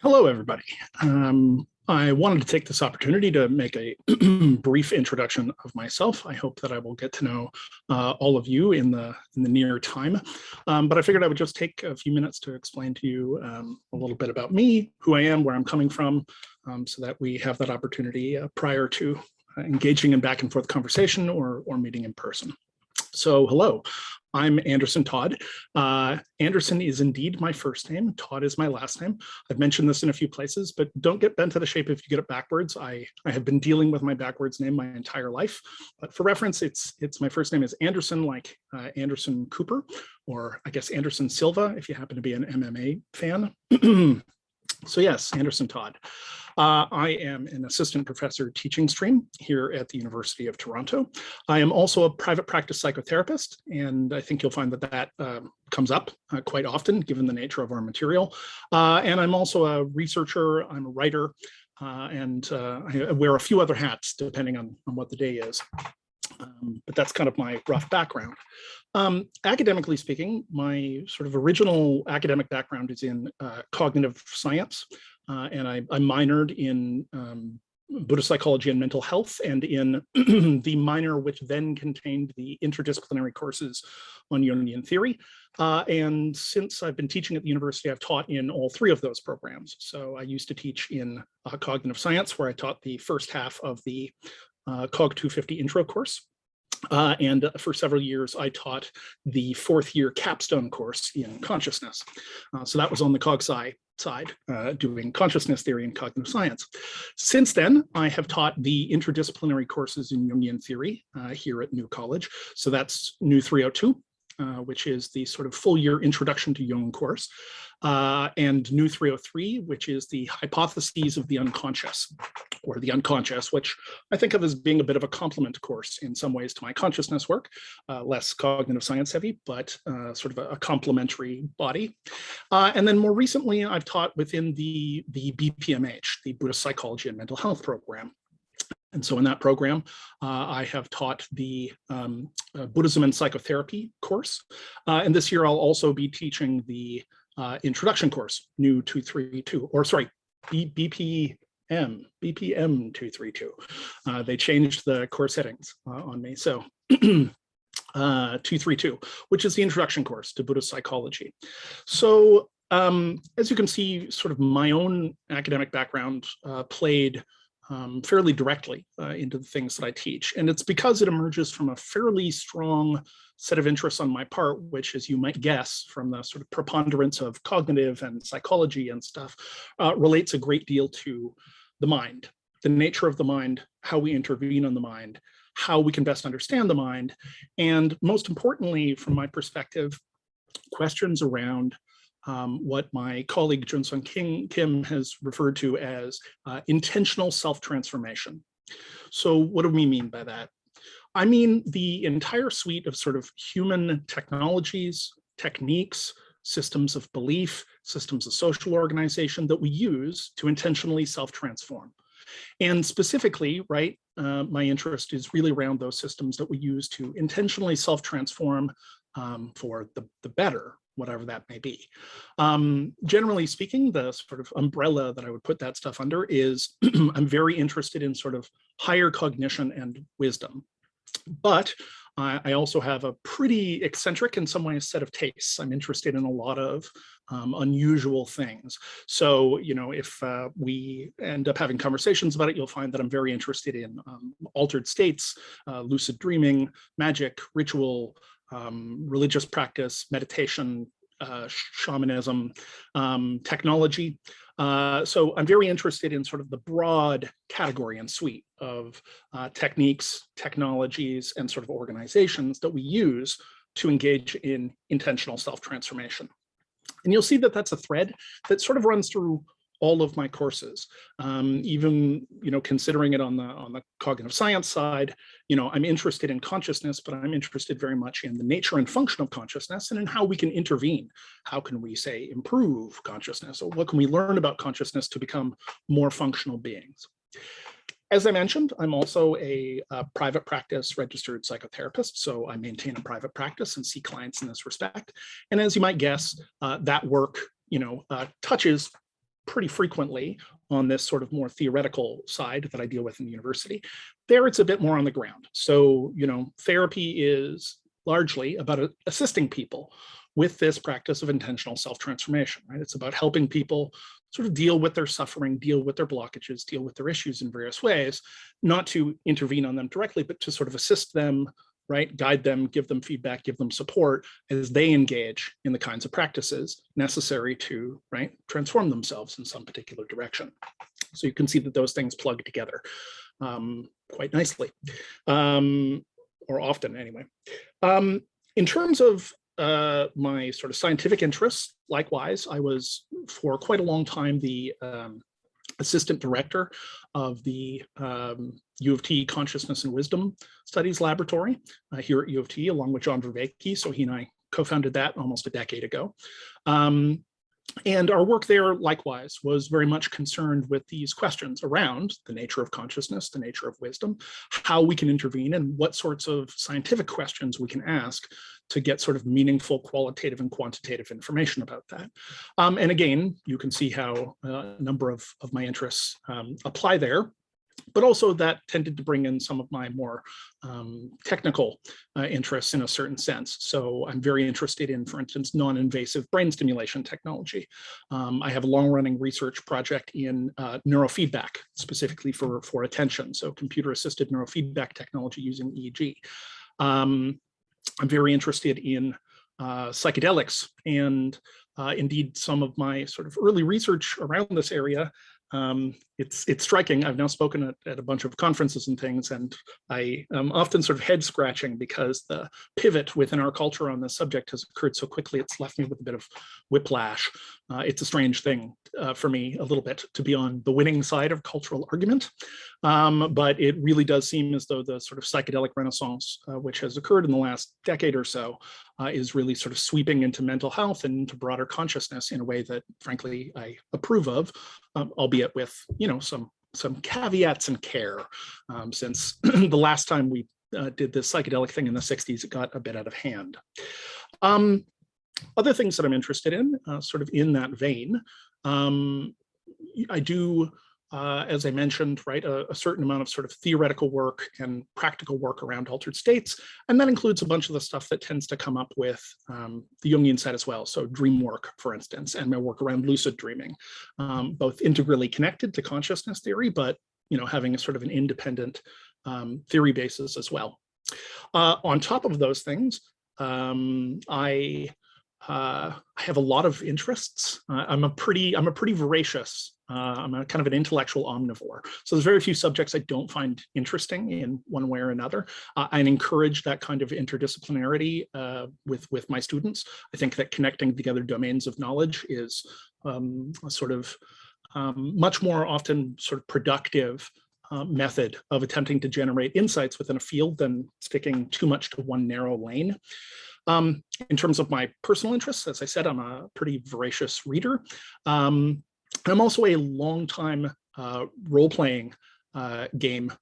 Hello, everybody. I wanted to take this opportunity to make a brief introduction of myself. I hope that I will get to know all of you in the near time. But I figured I would just take a few minutes to explain to you a little bit about me, who I am, where I'm coming from, so that we have that opportunity prior to engaging in back and forth conversation or meeting in person. So hello, I'm Anderson Todd. Anderson is indeed my first name. Todd is my last name. I've mentioned this in a few places, but don't get bent out of shape if you get it backwards. I have been dealing with my backwards name my entire life. But for reference, it's my first name is Anderson, like Anderson Cooper, or I guess Anderson Silva, if you happen to be an MMA fan. So yes, Anderson Todd. I am an assistant professor teaching stream here at the University of Toronto. I am also a private practice psychotherapist, and I think you'll find that comes up quite often given the nature of our material. And I'm also a researcher, I'm a writer, and I wear a few other hats depending on what the day is. But that's kind of my rough background. Academically speaking, my sort of original academic background is in cognitive science, and I minored in Buddhist psychology and mental health, and in the minor which then contained the interdisciplinary courses on Jungian theory. And since I've been teaching at the university, I've taught in all three of those programs. So I used to teach in cognitive science, where I taught the first half of the Cog 250 intro course. And for several years, I taught the fourth-year capstone course in consciousness. So that was on the CogSci side, doing consciousness theory and cognitive science. Since then, I have taught the interdisciplinary courses in Jungian theory here at New College. So that's New 302, which is the sort of full-year introduction to Jung course, and New 303, which is the hypotheses of the unconscious, or the unconscious, which I think of as being a bit of a complement course in some ways to my consciousness work, less cognitive science heavy, but sort of a complementary body. And then more recently, I've taught within the BPMH, the Buddhist Psychology and Mental Health program. And so in that program, I have taught the Buddhism and Psychotherapy course. And this year, I'll also be teaching the introduction course, New 232, or sorry, BPM 232. They changed the course headings on me. So 232, which is the introduction course to Buddhist psychology. So as you can see, sort of my own academic background played fairly directly into the things that I teach. And it's because it emerges from a fairly strong set of interests on my part, which, as you might guess from the sort of preponderance of cognitive and psychology and stuff, relates a great deal to the mind, the nature of the mind, how we intervene on the mind, how we can best understand the mind, and most importantly, from my perspective, questions around what my colleague Junsung Kim has referred to as intentional self-transformation. So what do we mean by that? I mean the entire suite of sort of human technologies, techniques, systems of belief, systems of social organization that we use to intentionally self-transform. And specifically, right, my interest is really around those systems that we use to intentionally self-transform for the better, whatever that may be. Generally speaking, the sort of umbrella that I would put that stuff under is I'm very interested in sort of higher cognition and wisdom. But I also have a pretty eccentric, in some ways, set of tastes. I'm interested in a lot of unusual things. So, you know, if we end up having conversations about it, you'll find that I'm very interested in altered states, lucid dreaming, magic, ritual, religious practice, meditation, shamanism, technology. So I'm very interested in sort of the broad category and suite of techniques, technologies, and sort of organizations that we use to engage in intentional self-transformation. And you'll see that that's a thread that sort of runs through all of my courses, even, you know, considering it on the cognitive science side. You know, I'm interested in consciousness, but I'm interested very much in the nature and function of consciousness and in how we can intervene. How can we, say, improve consciousness, or what can we learn about consciousness to become more functional beings? As I mentioned, I'm also a private practice registered psychotherapist, so I maintain a private practice and see clients in this respect. And as you might guess, that work, touches pretty frequently on this sort of more theoretical side that I deal with in the university. There, it's a bit more on the ground. So, therapy is largely about assisting people with this practice of intentional self-transformation, right? It's about helping people sort of deal with their suffering, deal with their blockages, deal with their issues in various ways, not to intervene on them directly, but to sort of assist them, right? Guide them, give them feedback, give them support as they engage in the kinds of practices necessary to, right, transform themselves in some particular direction. So you can see that those things plug together quite nicely, or often anyway. In terms of my sort of scientific interests, likewise, I was for quite a long time the assistant director of the U of T Consciousness and Wisdom Studies Laboratory here at U of T, along with John Vervaeke. So he and I co-founded that almost a decade ago. And our work there, likewise, was very much concerned with these questions around the nature of consciousness, the nature of wisdom, how we can intervene, and what sorts of scientific questions we can ask to get sort of meaningful qualitative and quantitative information about that. And again, you can see how a number of my interests apply there. But also that tended to bring in some of my more technical interests in a certain sense. So I'm very interested in, for instance, non-invasive brain stimulation technology. I have a long-running research project in neurofeedback, specifically for attention, so computer-assisted neurofeedback technology using EEG. I'm very interested in psychedelics, and indeed some of my sort of early research around this area. It's striking. I've now spoken at a bunch of conferences and things, and I am often sort of head scratching because the pivot within our culture on this subject has occurred so quickly. It's left me with a bit of whiplash. It's a strange thing for me a little bit to be on the winning side of cultural argument, but it really does seem as though the sort of psychedelic renaissance, which has occurred in the last decade or so, is really sort of sweeping into mental health and into broader consciousness in a way that, frankly, I approve of, albeit with, some caveats and care, since the last time we did this psychedelic thing in the 60s, it got a bit out of hand. Other things that I'm interested in, sort of in that vein, I do, as I mentioned, right, a certain amount of sort of theoretical work and practical work around altered states. And that includes a bunch of the stuff that tends to come up with the Jungian side as well. So dream work, for instance, and my work around lucid dreaming, both integrally connected to consciousness theory, but, having a sort of an independent theory basis as well. On top of those things, I have a lot of interests. I'm a pretty voracious, I'm a kind of an intellectual omnivore. So there's very few subjects I don't find interesting in one way or another. I encourage that kind of interdisciplinarity with my students. I think that connecting together domains of knowledge is a sort of much more often sort of productive method of attempting to generate insights within a field than sticking too much to one narrow lane. In terms of my personal interests, as I said, I'm a pretty voracious reader. I'm also a long-time role-playing gamer.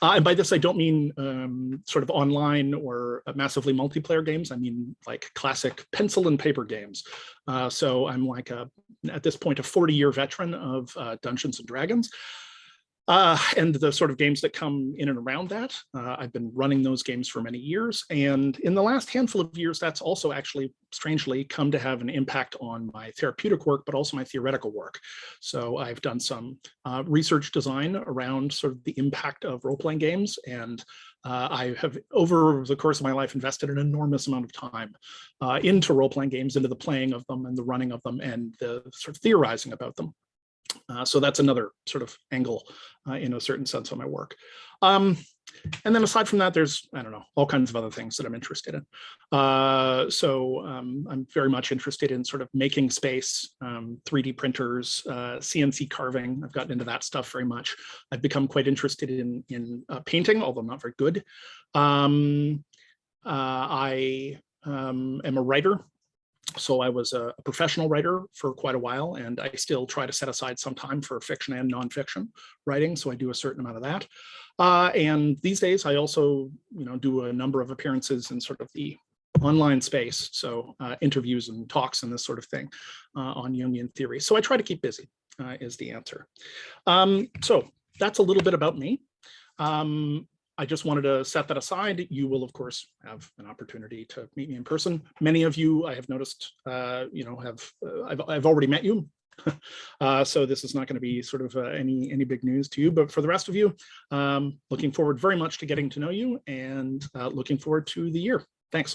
And by this, I don't mean sort of online or massively multiplayer games. I mean like classic pencil and paper games. So I'm like, at this point, a 40-year veteran of Dungeons and Dragons. And the sort of games that come in and around that. I've been running those games for many years. And in the last handful of years, that's also actually strangely come to have an impact on my therapeutic work, but also my theoretical work. So I've done some research design around sort of the impact of role-playing games. And I have, over the course of my life, invested an enormous amount of time into role-playing games, into the playing of them and the running of them and the sort of theorizing about them. So that's another sort of angle in a certain sense on my work. And then aside from that, there's, I don't know, all kinds of other things that I'm interested in. So I'm very much interested in sort of making space, 3D printers, CNC carving. I've gotten into that stuff very much. I've become quite interested in painting, although I'm not very good. I am a writer. So I was a professional writer for quite a while, and I still try to set aside some time for fiction and nonfiction writing. So I do a certain amount of that. And these days, I also, do a number of appearances in sort of the online space, so interviews and talks and this sort of thing on Jungian theory. So I try to keep busy is the answer. So that's a little bit about me. I just wanted to set that aside. You will, of course, have an opportunity to meet me in person. Many of you, I have noticed, I've already met you. So this is not going to be sort of any big news to you, but for the rest of you, looking forward very much to getting to know you and looking forward to the year. Thanks.